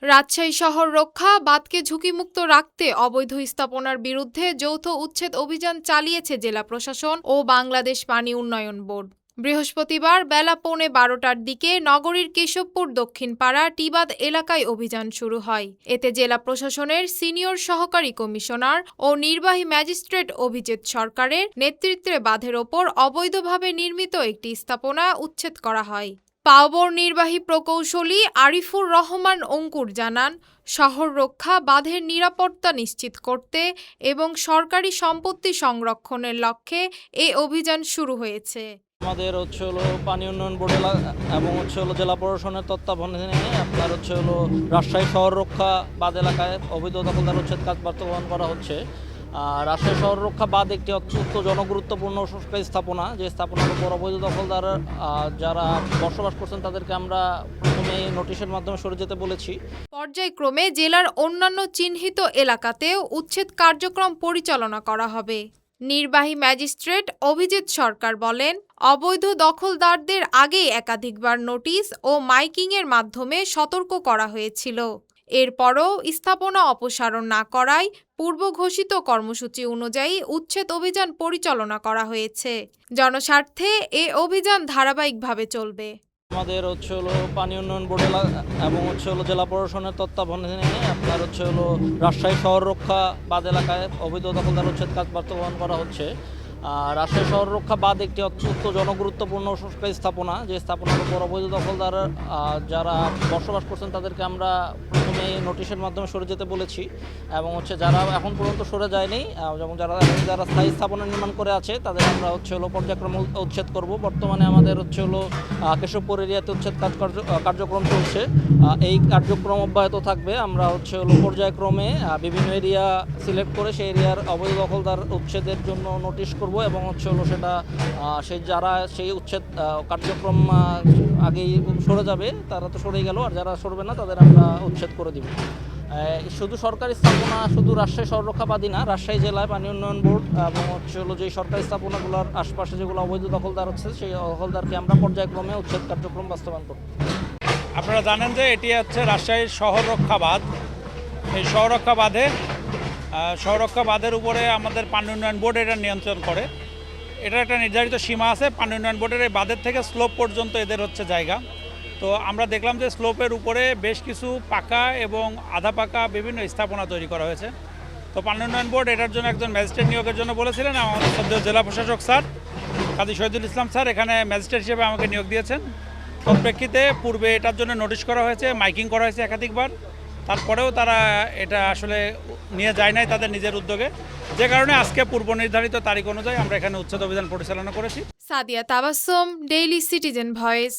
রাজশাহী শহর রক্ষা বাঁধকে ঝুঁকিমুক্ত রাখতে অবৈধ স্থাপনার বিরুদ্ধে যৌথ উচ্ছেদ অভিযান চালিয়েছে জেলা প্রশাসন ও বাংলাদেশ পানি উন্নয়ন বোর্ড। বৃহস্পতিবার বেলা 11:15টার দিকে নগরীর কেশবপুর দক্ষিণপাড়া টিবাদ এলাকায় অভিযান শুরু হয়। এতে জেলা প্রশাসনের সিনিয়র সহকারী কমিশনার ও নির্বাহী ম্যাজিস্ট্রেট অভিজিৎ সরকারের নেতৃত্বে বাঁধের ওপর অবৈধভাবে নির্মিত একটি স্থাপনা উচ্ছেদ করা হয়। পাওবর নির্বাহী প্রকৌশলী আরিফুর রহমান অঙ্কুর জানান, শহর রক্ষা বাঁধের নিরাপত্তা নিশ্চিত করতে এবং সরকারি সম্পত্তি সংরক্ষণের লক্ষ্যে এ অভিযান শুরু হয়েছে। আমাদের পানি উন্নয়ন বোর্ড এবং জেলা প্রশাসনের তত্ত্বাবধানে আপনার রাজশাহী শহর রক্ষা বাঁধ এলাকায় অবৈধ দখলদার উচ্ছেদ কাজ বাস্তবায়ন করা হচ্ছে। রাজশাহী শহর রক্ষা বাঁধ একটি অত্যন্ত জনগুরুত্বপূর্ণ সরকারি স্থাপনা, যে স্থাপনার উপর অবৈধ দখলদার যারা বসবাস করছেন তাদেরকে আমরা প্রথমে নোটিশের মাধ্যমে সরে যেতে বলেছি। পর্যায়ক্রমে জেলার অন্যান্য চিহ্নিত এলাকাতেও উচ্ছেদ কার্যক্রম পরিচালনা করা হবে। নির্বাহী ম্যাজিস্ট্রেট অভিজিৎ সরকার বলেন, অবৈধ দখলদারদের আগেই একাধিকবার নোটিশ ও মাইকিংয়ের মাধ্যমে সতর্ক করা হয়েছিল। এরপরও স্থাপনা অপসারণ না করায় পূর্ব ঘোষিত কর্মসূচি অনুযায়ী উচ্ছেদ অভিযান পরিচালনা করা হয়েছে। জনস্বার্থে এ অভিযান ধারাবাহিকভাবে চলবে। আমাদের পানি উন্নয়ন বোর্ড এবং জেলা প্রশাসনের তত্ত্বাবধানে আপনার রাজশাহী শহর রক্ষা বাঁধ এলাকায় অবৈধ দখলদার উচ্ছেদ কাজ বাস্তবায়ন করা হচ্ছে। রাজশাহী শহর রক্ষা বাঁধ একটি অত্যন্ত জনগুরুত্বপূর্ণ সরকারি স্থাপনা, যে স্থাপনার উপর অবৈধ দখলদার যারা বসবাস করছেন তাদেরকে আমরা প্রথমে নোটিশের মাধ্যমে সরে যেতে বলেছি এবং যারা এখন পর্যন্ত সরে যায়নি যেমন যারা স্থায়ী স্থাপনা নির্মাণ করে আছে তাদের আমরা পর্যায়ক্রমে উচ্ছেদ করব। বর্তমানে আমাদের কেশবপুর এরিয়াতে উচ্ছেদ কার্যক্রম চলছে। এই কার্যক্রম অব্যাহত থাকবে। আমরা পর্যায়ক্রমে বিভিন্ন এরিয়া সিলেক্ট করে সেই এরিয়ার অবৈধ দখলদার উচ্ছেদের জন্য নোটিশ করব এবং সেটা যারা সেই উচ্ছেদ কার্যক্রম আগেই সরে যাবে তারা তো সরেই গেল, আর যারা সরবে না তাদের আমরা উচ্ছেদ করে দিব। শুধু সরকারি স্থাপনা, শুধু রাজশাহী শহর রক্ষা বাদই না, রাজশাহী জেলায় পানি উন্নয়ন বোর্ড এবং যে সরকারি স্থাপনাগুলোর আশপাশে যেগুলো অবৈধ দখলদার হচ্ছে সেই দখলদারকে আমরা পর্যায়ক্রমে উচ্ছেদ কার্যক্রম বাস্তবায়ন করব। আপনারা জানেন যে এটি হচ্ছে রাজশাহীর শহর রক্ষা বাঁধ। এই শহর রক্ষা বাঁধের উপরে আমাদের পানি উন্নয়ন বোর্ড এটা নিয়ন্ত্রণ করে। এটার একটা নির্ধারিত সীমা আছে। পানি উন্নয়ন বোর্ডের এই বাঁধের থেকে স্লোপ পর্যন্ত এদের হচ্ছে জায়গা। তো আমরা দেখলাম যে স্লোপের উপরে বেশ কিছু পাকা এবং আধা পাকা বিভিন্ন স্থাপনা তৈরি করা হয়েছে। তো পানি উন্নয়ন বোর্ড এটার জন্য একজন ম্যাজিস্ট্রেট নিয়োগের জন্য বলেছিলেন। আমাদের সদ্য জেলা প্রশাসক স্যার কাজী শহীদুল ইসলাম স্যার এখানে ম্যাজিস্ট্রেট হিসেবে আমাকে নিয়োগ দিয়েছেন। তৎপ্রেক্ষিতে পূর্বে এটার জন্য নোটিশ করা হয়েছে, মাইকিং করা হয়েছে একাধিকবার। তারপরেও তারা এটা আসলে নিয়ে যায় নাই তাদের নিজের উদ্যোগে, যে কারণে আজকে পূর্ব নির্ধারিত তারিখ অনুযায়ী আমরা এখানে উচ্ছেদ অভিযান পরিচালনা করেছি। Sadia Tabassum, daily citizen voice.